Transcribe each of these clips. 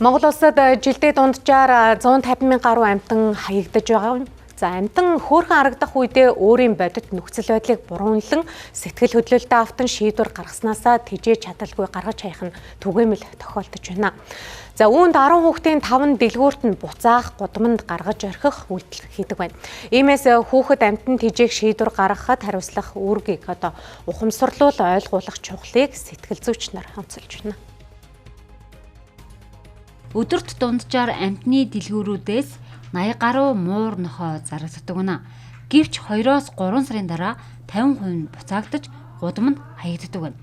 Монгол улсад жилдээ дунджаар 150 мянган гаруй амьтан хаягдаж байгаа. За амьтан хөөрхөн харагдах үедээ өөрийн бодит нөхцөл байдлыг буруунлан сэтгэл хөдлөлтөд автан шийдвэр гаргаснасаа тэжээж чадалгүй гаргаж хаях нь түгээмэл тохиолдож байна. За үүнд 10 хүүхдийн 5 дэлгүүрт нь буцаах, гудамд гаргаж орхих үйлдэл хийдэг байна. Иймээс хүүхэд амьтан тэжээх шийдвэр гаргахад хариуцлах үүргийг ухамсарлуул ойлгуулах чухлыг сэтгэл зүйч нар онцолж байна. Өдөрт дунджаар амьтны дэлгүүрүүдээс 80 гаруй муур нохой зарагддаг байна. Гэвч 2-3 сарын дараа 50% нь буцаагдаж гудам нь хаягддаг байна.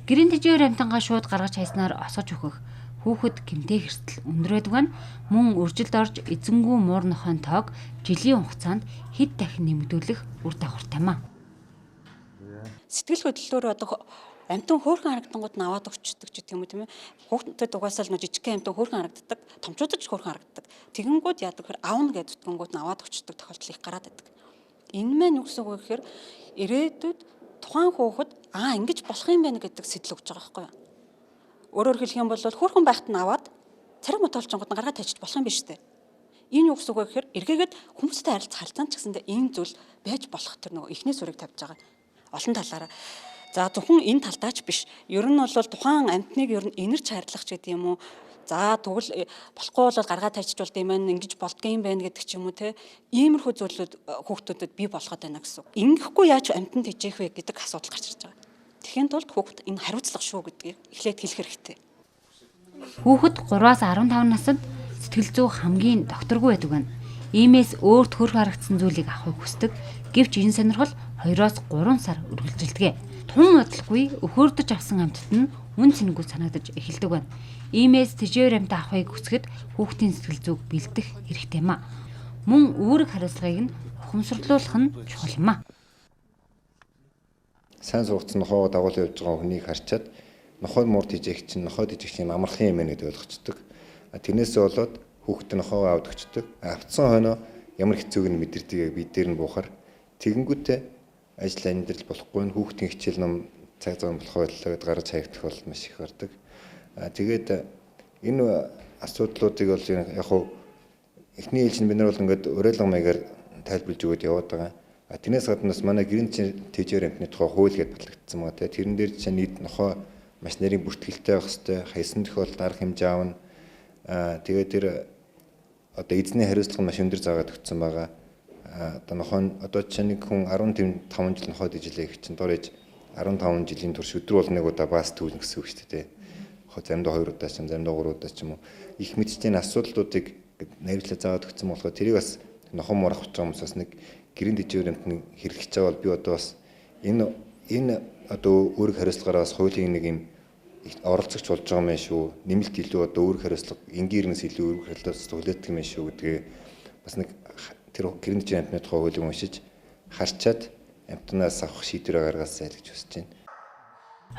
Гэрийн тэжээр амьтангаа шууд гаргаж хайснаар осгож өгөх хүүхэд гэмтэй хэрсэл өндрөөдөг байна. Мөн үржилд орж эзэнгүй муур нохойн тоог жилийн хугацаанд хэд дахин нэмэгдүүлэх үр дагавартай маа. Сэтгэл хөдлөлөөр амьтан хөөрхөн харагдангууд нь аваад өгчдөг ч гэх юм уу тийм ээ. Хүүхдэд угаасаа л жижигхэн амьтан хөөрхөн харагддаг, томчуудад ч хөөрхөн харагддаг. Тэгэнгүүт яадаг гэхээр аавна гэж зүтгэнгүүд нь аваад өгчдөг тохиолдол их гараад байдаг. Энэ мэн юу гэсэн үг вэ гэхээр ирээдүйд тухайн хүүхэд ингэж болох юм байна гэдэг сэтэл өгч байгаа байхгүй юу? Өөрөөр хэлэх юм бол хөөрхөн байхад нь аваад царим мотолчонгууд нь гаргаад тавьчих болох юм биш үү? Энэ юу гэсэн үг вэ гэхээр эргээгээд хүмүүстэй харилцах харилцаанд ч гэсэндээ ийм зүйл байж болох тэр нөгөө эхний сурыг тавьж байгаа. Олон талаараа. За зөвхөн энэ талдаач биш. Ер нь бол тухайн амьтныг ер нь инэрч хайрлах ч гэдэг юм уу. За тэгвэл болохгүй бол гаргаад тавьчих болд юм байна. Ингэж болдгийм байна гэдэг ч юм уу те. Иймэрхүү зүйлүүд хүүхдүүдэд бий болгоод байна гэсэн. Ингэхгүй яаж амьтан тэжээх вэ гэдэг асуудал гарч ирж байгаа. Тэгэхин тулд хүүхд энэ хариуцлага шүү гэдгийг эхлээд хэлэх хэрэгтэй. Хүүхэд 3-аас 15 наснд сэтгэл зүй хамгийн докторгүй байдаг байна. Иймээс өөрт хөрх харагдсан зүйлийг авахыг хүсдэг. Гэвч энэ сонирхол 2-3 сар үргэлжилдэг. Тун бодлогүй өхөөрдөж авсан амьтад нь үн цэнэгүй санагдаж эхэлдэг байна. Иймээс тэжээр амьтаа авахыг хүсгэд хүүхдийн сэтгэл зүйг бэлдэх хэрэгтэй маа. Мөн үүрэг хариуцлагыг нь ухамсарлуулах нь чухал юм аа. Сайн сургацсан нохойгоо дагуулж явж байгаа хүнийг харчаад нохой муур тэжээх чинь нохой тэжээх юм амархан юм байна гэдээ ойлгочдөг. Тэрнээсээ болоод хүүхдэд нохойгоо аваад өгчдөг. Авцсан хойноо ямар хэцүүг нь мэдэрдэг бид дээр нь буухаар тэгэнгүүтээ ажил амьдрал болохгүй нь хүүхдийн хичээл ном цаг зав болох байлаа гараж хаягдах бол маш их гардаг. Тэгээд энэ асуудлуудыг бол яг хуу эхний ээлжинд бид нар бол ингээд уриалга маягаар тайлбарлаж өгöd яваад байгаа. Тэрнээс гаднаас манай гэрийн тэжээр амьтны тухай хууль гэдээ батлагдсан байгаа. Тэгээд тэрэн дээр чинь нийт нохой маш нарийн бүртгэлтэй байх хэвээр хайсан тохиолдолд арга хэмжээ аавна. Тэгээд тэр эзний хариуцлага маш өндөр заагаад өгсөн байгаа. Нохой жишээ нэг хүн 15 жил нохой тэжлээ гэх чинь дор ээж 15 жилийн турш өдөр болгоныг удаа баас түүлнэ гэсэн үг шүү дээ. Заримдаа 2 удаа ч юм, заримдаа 3 удаа ч юм уу. Их мэдчлийн асуудлуудыг найруулж заагаад өгсөн болохоор тэрийг бас нохой муурах гэж байгаа хүмүүс бас нэг гэрийн тэжээр амьтны хэрэглэж байгаа бол би одоо бас энэ үүрэг хариуцлагаараа бас хуулийн нэг юм оролцогч болж байгаа юм шүү. Нэмэлт илүү үүрэг хариуцлага энгийнээс илүү үүрэг хариуцлага хүлээдэг юм шүү гэдгээ бас нэг тэр гэрийн тэжээр амьтны тухай хуулийг уншиж харчаад амьтнаас авах шийдвэрээ гаргаасаа гэж хүсэж байна.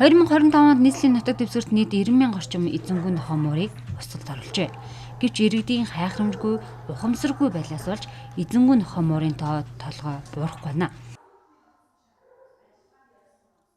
2025 онд нийслэлийн нутаг дэвсгэрт нийт 90 мянган орчим эзэнгүй нохой муурыг устгад оруулжээ. Гэвч иргэдийн хайхрамжгүй, ухамсаргүй байлаас болж эзэнгүй нохой муурын толгой буурахгүй байна.